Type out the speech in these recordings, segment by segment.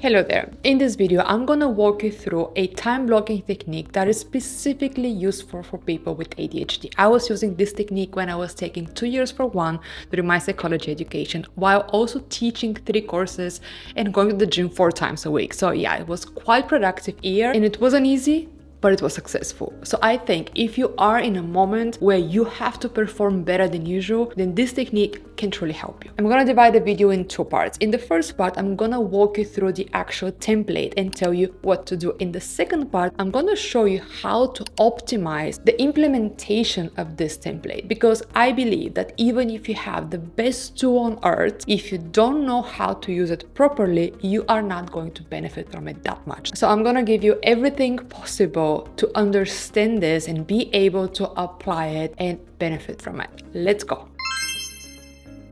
Hello there. In this video, I'm gonna walk you through a time blocking technique that is specifically useful for people with ADHD. I was using this technique when I was taking 2 years for one during my psychology education, while also teaching 3 courses and going to the gym 4 times a week. So yeah, it was quite productive year and it wasn't easy, but it was successful. So I think if you are in a moment where you have to perform better than usual, then this technique can truly help you. I'm gonna divide the video in 2 parts. In the first part, I'm gonna walk you through the actual template and tell you what to do. In the second part, I'm gonna show you how to optimize the implementation of this template, because I believe that even if you have the best tool on earth, if you don't know how to use it properly, you are not going to benefit from it that much. So I'm gonna give you everything possible to understand this and be able to apply it and benefit from it. Let's go.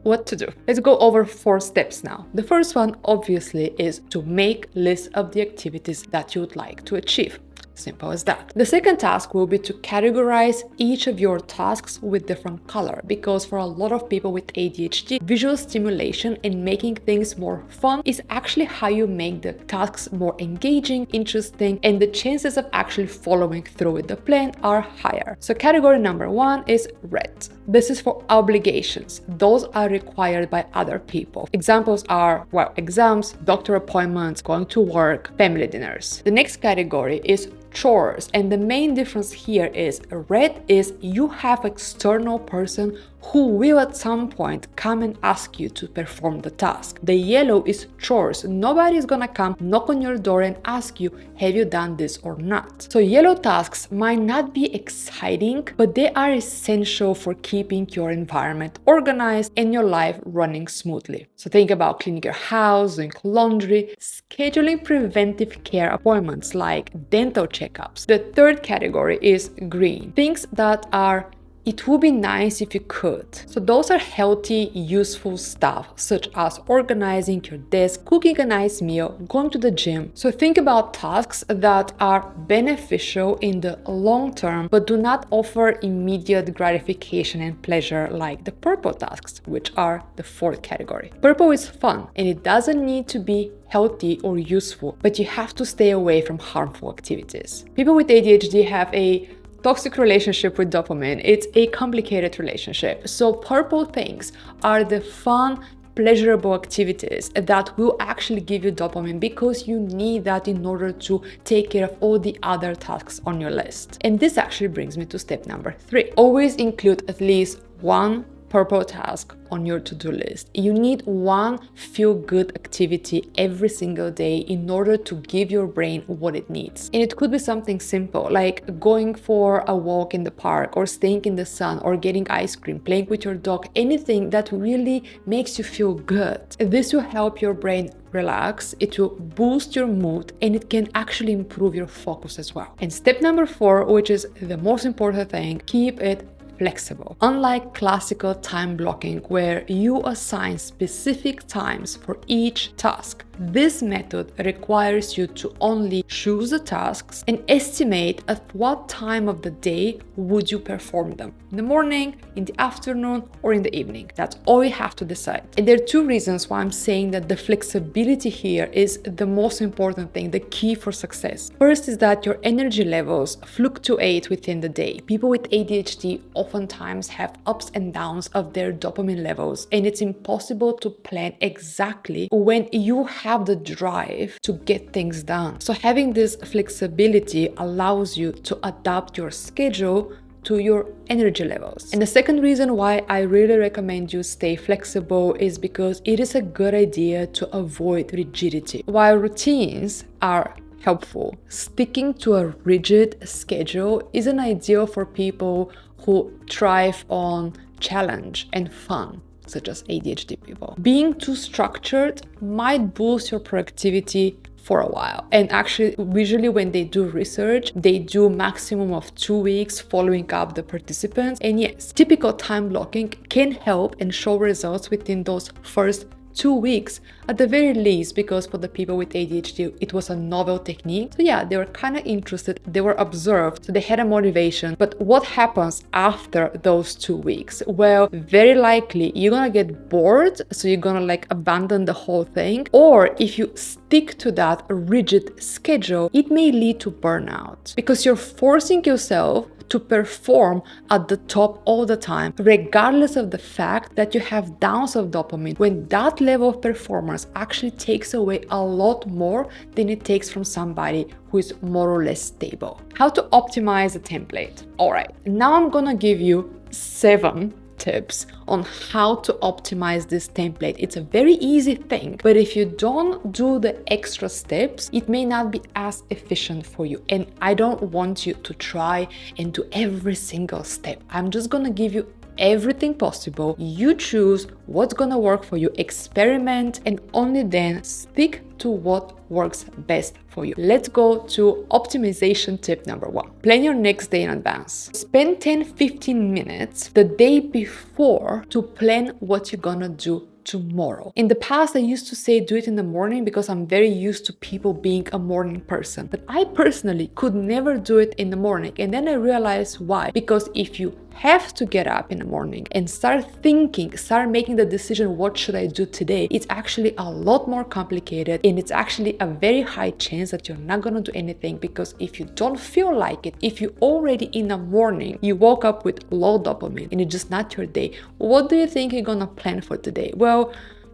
What to do? Let's go over 4 steps now. The first one, obviously, is to make lists of the activities that you would like to achieve. Simple as that. The second task will be to categorize each of your tasks with different color, because for a lot of people with ADHD, visual stimulation and making things more fun is actually how you make the tasks more engaging, interesting, and the chances of actually following through with the plan are higher. So category number 1 is red. This is for obligations. Those are required by other people. Examples are, well, exams, doctor appointments, going to work, family dinners. The next category is chores, and the main difference here is red is you have external person who will at some point come and ask you to perform the task. The yellow is chores. Nobody is gonna come knock on your door and ask you, have you done this or not? So yellow tasks might not be exciting, but they are essential for keeping your environment organized and your life running smoothly. So think about cleaning your house, doing laundry, scheduling preventive care appointments like dental checkups. The third category is green. Things that are it would be nice if you could. So those are healthy, useful stuff, such as organizing your desk, cooking a nice meal, going to the gym. So think about tasks that are beneficial in the long term, but do not offer immediate gratification and pleasure like the purple tasks, which are the 4th category. Purple is fun, and it doesn't need to be healthy or useful, but you have to stay away from harmful activities. People with ADHD have a toxic relationship with dopamine. It's a complicated relationship. So purple things are the fun, pleasurable activities that will actually give you dopamine, because you need that in order to take care of all the other tasks on your list. And this actually brings me to step number 3. Always include at least one purple task on your to-do list. You need one feel-good activity every single day in order to give your brain what it needs. And it could be something simple like going for a walk in the park, or staying in the sun, or getting ice cream, playing with your dog, anything that really makes you feel good. This will help your brain relax, it will boost your mood, and it can actually improve your focus as well. And step number 4, which is the most important thing, keep it flexible. Unlike classical time blocking, where you assign specific times for each task, this method requires you to only choose the tasks and estimate at what time of the day would you perform them. In the morning, in the afternoon, or in the evening. That's all you have to decide. And there are 2 reasons why I'm saying that the flexibility here is the most important thing, the key for success. First is that your energy levels fluctuate within the day. People with ADHD oftentimes have ups and downs of their dopamine levels, and it's impossible to plan exactly when you have the drive to get things done. So having this flexibility allows you to adapt your schedule to your energy levels. And the second reason why I really recommend you stay flexible is because it is a good idea to avoid rigidity. While routines are helpful, sticking to a rigid schedule isn't ideal for people who thrive on challenge and fun, such as ADHD people. Being too structured might boost your productivity for a while. And actually, usually when they do research, they do maximum of 2 weeks following up the participants. And yes, typical time blocking can help and show results within those first 2 weeks at the very least, because for the people with ADHD, it was a novel technique. So yeah, they were kind of interested, they were observed, so they had a motivation. But what happens after those 2 weeks? Well, very likely you're gonna get bored, so you're gonna like abandon the whole thing. Or if you stick to that rigid schedule, it may lead to burnout because you're forcing yourself to perform at the top all the time, regardless of the fact that you have downs of dopamine, when that level of performance actually takes away a lot more than it takes from somebody who is more or less stable. How to optimize a template. All right, now I'm gonna give you 7 tips on how to optimize this template. It's a very easy thing, but if you don't do the extra steps, it may not be as efficient for you. And I don't want you to try and do every single step. I'm just gonna give you everything possible. You choose what's gonna work for you, experiment, and only then stick to what works best for you. Let's go to optimization tip number 1. Plan your next day in advance. Spend 10-15 minutes the day before to plan what you're gonna do tomorrow. In the past, I used to say do it in the morning because I'm very used to people being a morning person. But I personally could never do it in the morning. And then I realized why. Because if you have to get up in the morning and start thinking, start making the decision, what should I do today? It's actually a lot more complicated, and it's actually a very high chance that you're not gonna do anything, because if you don't feel like it, if you already in the morning, you woke up with low dopamine and it's just not your day, what do you think you're gonna plan for today? Well,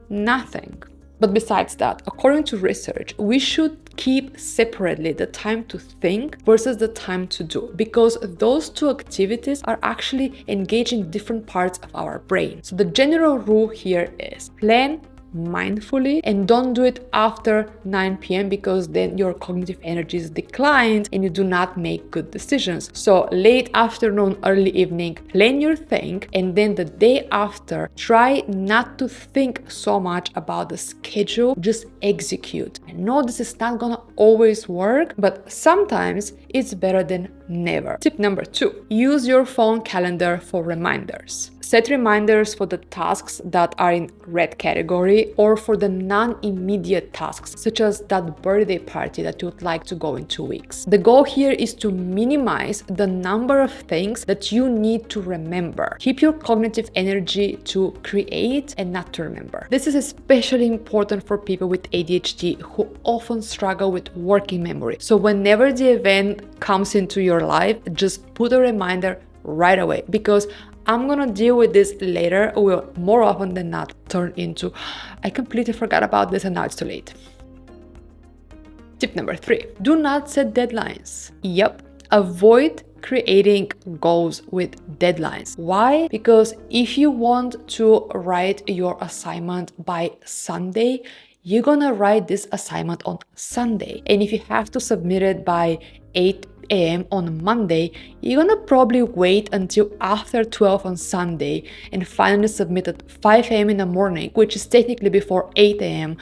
nothing. But besides that, according to research, we should keep separately the time to think versus the time to do, because those two activities are actually engaging different parts of our brain. So the general rule here is plan mindfully and don't do it after 9 p.m. because then your cognitive energy is declined and you do not make good decisions. So late afternoon, early evening, plan your thing, and then the day after, try not to think so much about the schedule, just execute. I know this is not gonna always work, but sometimes it's better than never. Tip number 2, use your phone calendar for reminders. Set reminders for the tasks that are in red category or for the non-immediate tasks, such as that birthday party that you would like to go in 2 weeks. The goal here is to minimize the number of things that you need to remember. Keep your cognitive energy to create and not to remember. This is especially important for people with ADHD who often struggle with working memory. So whenever the event comes into your life, just put a reminder right away, because I'm gonna deal with this later will more often than not turn into, I completely forgot about this and now it's too late. Tip number 3, do not set deadlines. Yep, avoid creating goals with deadlines. Why? Because if you want to write your assignment by Sunday, you're gonna write this assignment on Sunday. And if you have to submit it by 8 a.m. on Monday, you're gonna probably wait until after 12 on Sunday and finally submit at 5 a.m. in the morning, which is technically before 8 a.m.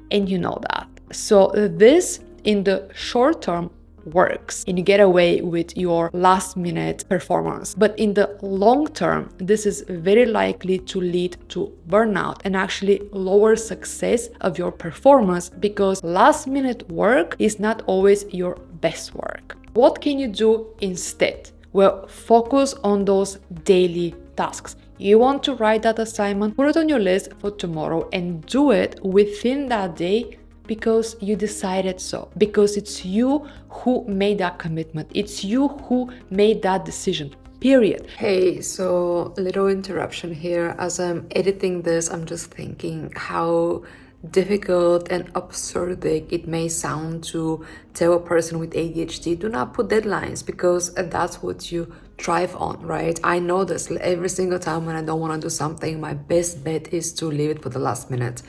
and you know that. So this in the short term works and you get away with your last minute performance. But in the long term, this is very likely to lead to burnout and actually lower success of your performance, because last minute work is not always your best work. What can you do instead? Well, focus on those daily tasks. You want to write that assignment, put it on your list for tomorrow and do it within that day, because you decided so, because it's you who made that commitment, it's you who made that decision, period. Hey, so little interruption here. As I'm editing this, I'm just thinking how difficult and absurd it may sound to tell a person with ADHD, do not put deadlines, because that's what you thrive on, right? I know this. Every single time when I don't want to do something, my best bet is to leave it for the last minute.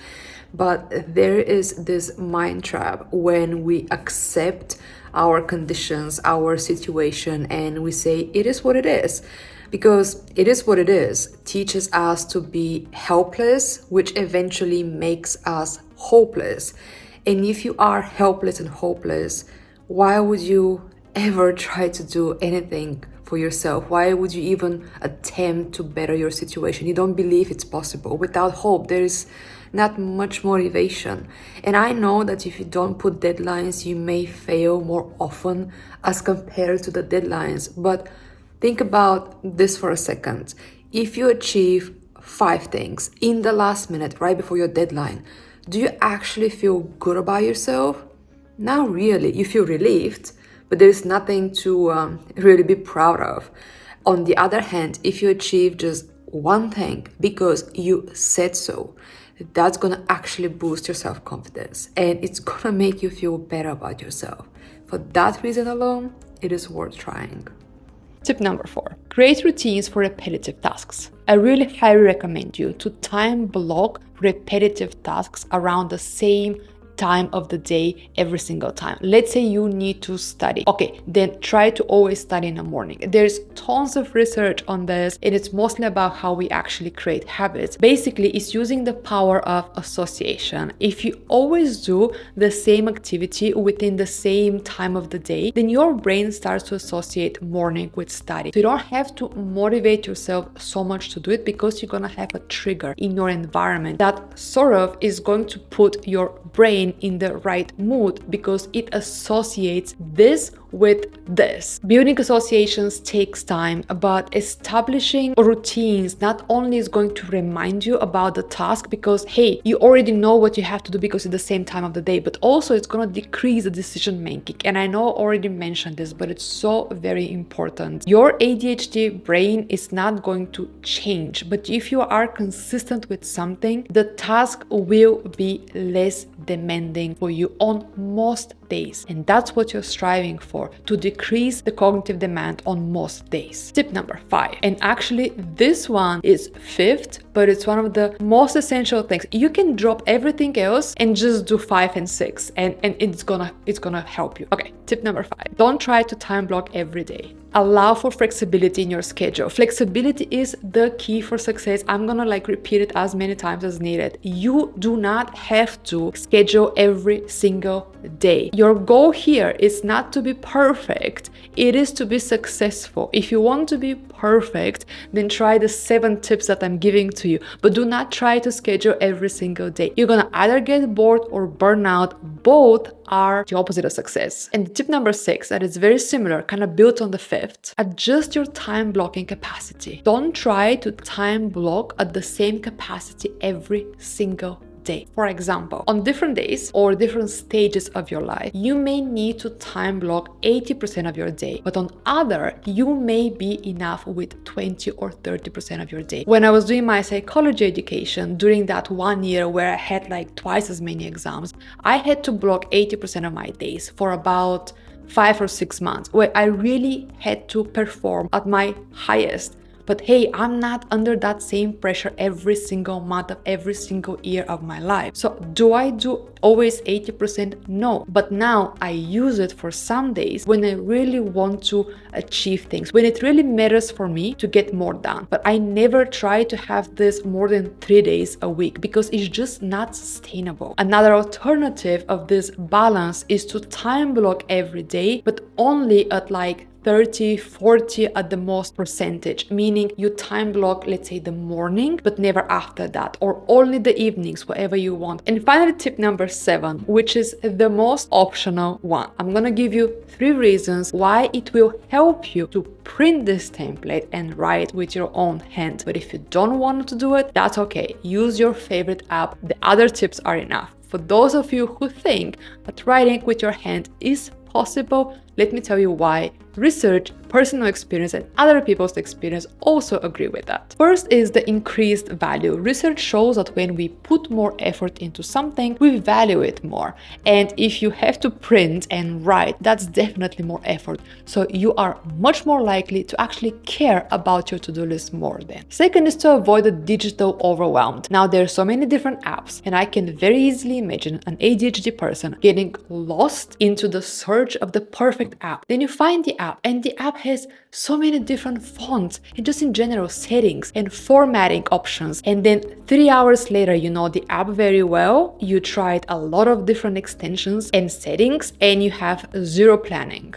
But there is this mind trap when we accept our conditions, our situation, and we say, it is what it is. Because it is what it is teaches us to be helpless, which eventually makes us hopeless. And if you are helpless and hopeless, why would you ever try to do anything for yourself? Why would you even attempt to better your situation? You don't believe it's possible. Without hope, there is not much motivation. And I know that if you don't put deadlines, you may fail more often as compared to the deadlines. But think about this for a second. If you achieve 5 things in the last minute, right before your deadline, do you actually feel good about yourself? Not really. You feel relieved, but there's nothing to really be proud of. On the other hand, if you achieve just one thing because you said so, that's gonna actually boost your self-confidence and it's gonna make you feel better about yourself. For that reason alone, it is worth trying. Tip number 4, create routines for repetitive tasks. I really highly recommend you to time block repetitive tasks around the same time of the day every single time. Let's say you need to study. Okay, then try to always study in the morning. There's tons of research on this, and it's mostly about how we actually create habits. Basically, it's using the power of association. If you always do the same activity within the same time of the day, then your brain starts to associate morning with study. So you don't have to motivate yourself so much to do it because you're gonna have a trigger in your environment that sort of is going to put your brain in the right mood because it associates this with this. Building associations takes time, but establishing routines not only is going to remind you about the task because, hey, you already know what you have to do because it's the same time of the day, but also it's going to decrease the decision making. And I know I already mentioned this, but it's so very important. Your ADHD brain is not going to change, but if you are consistent with something, the task will be less demanding for you on most days. And that's what you're striving for, to decrease the cognitive demand on most days. Tip number 5. And actually this one is 5th, but it's one of the most essential things. You can drop everything else and just do 5 and 6 and it's gonna help you. Okay, tip number 5. Don't try to time block every day. Allow for flexibility in your schedule. Flexibility is the key for success. I'm gonna repeat it as many times as needed. You do not have to schedule every single day. Your goal here is not to be perfect. It is to be successful. If you want to be perfect, then try the 7 tips that I'm giving to you, but do not try to schedule every single day. You're gonna either get bored or burn out. Both are the opposite of success. And tip number 6, that is very similar, kind of built on the 5th, adjust your time blocking capacity. Don't try to time block at the same capacity every single day. For example, on different days or different stages of your life, you may need to time block 80% of your day, but on other, you may be enough with 20 or 30% of your day. When I was doing my psychology education, during that 1 year where I had twice as many exams, I had to block 80% of my days for about 5 or 6 months, where I really had to perform at my highest. But hey, I'm not under that same pressure every single month of every single year of my life. So do I do always 80%? No. But now I use it for some days when I really want to achieve things, when it really matters for me to get more done. But I never try to have this more than 3 days a week because it's just not sustainable. Another alternative of this balance is to time block every day, but only at 30, 40 at the most percentage, meaning you time block, let's say, the morning, but never after that, or only the evenings, whatever you want. And finally, tip number 7, which is the most optional one. I'm gonna give you 3 reasons why it will help you to print this template and write with your own hand. But if you don't want to do it, that's okay. Use your favorite app. The other tips are enough. For those of you who think that writing with your hand is possible, let me tell you why. Research, personal experience, and other people's experience also agree with that. First is the increased value. Research shows that when we put more effort into something, we value it more. And if you have to print and write, that's definitely more effort. So you are much more likely to actually care about your to-do list more then. Second is to avoid the digital overwhelm. Now there are so many different apps, and I can very easily imagine an ADHD person getting lost into the search of the perfect app. Then you find the app, and the app has so many different fonts and just in general settings and formatting options. And then 3 hours later, you know the app very well, you tried a lot of different extensions and settings, and you have zero planning.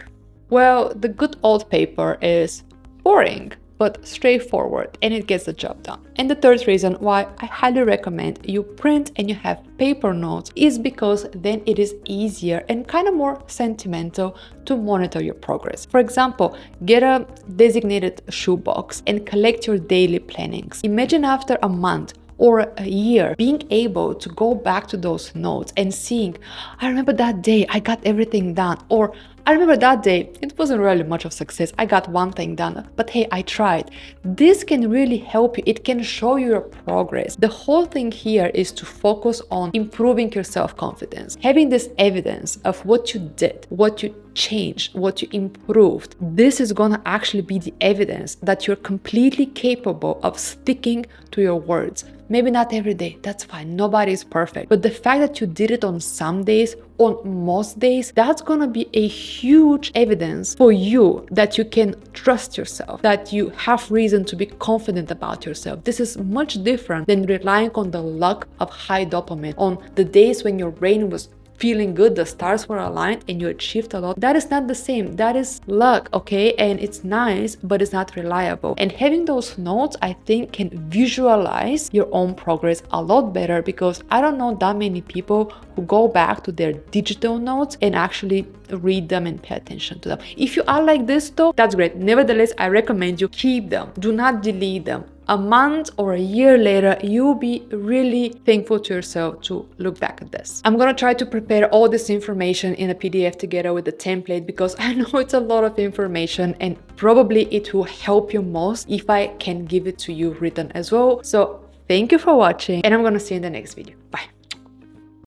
Well, the good old paper is boring. but straightforward, and it gets the job done. And the third reason why I highly recommend you print and you have paper notes is because then it is easier and kind of more sentimental to monitor your progress. For example, get a designated shoebox and collect your daily plannings. Imagine after a month or a year being able to go back to those notes and seeing, I remember that day I got everything done, or I remember that day it wasn't really much of success, I got one thing done, but hey, I tried. This can really help you. It can show you your progress. The whole thing here is to focus on improving your self-confidence, having this evidence of what you did, what you changed, what you improved. This is gonna actually be the evidence that you're completely capable of sticking to your words. Maybe not every day, that's fine, nobody is perfect. But the fact that you did it on some days, on most days, that's gonna be a huge evidence for you that you can trust yourself, that you have reason to be confident about yourself. This is much different than relying on the luck of high dopamine, on the days when your brain was feeling good, the stars were aligned and you achieved a lot. That is not the same. That is luck, okay? And it's nice, but it's not reliable. And having those notes, I think, can visualize your own progress a lot better, because I don't know that many people who go back to their digital notes and actually read them and pay attention to them. If you are like this though, that's great. Nevertheless, I recommend you keep them. Do not delete them. A month or a year later, you'll be really thankful to yourself to look back at this. I'm gonna try to prepare all this information in a PDF together with the template, because I know it's a lot of information and probably it will help you most if I can give it to you written as well. So thank you for watching, and I'm gonna see you in the next video. Bye.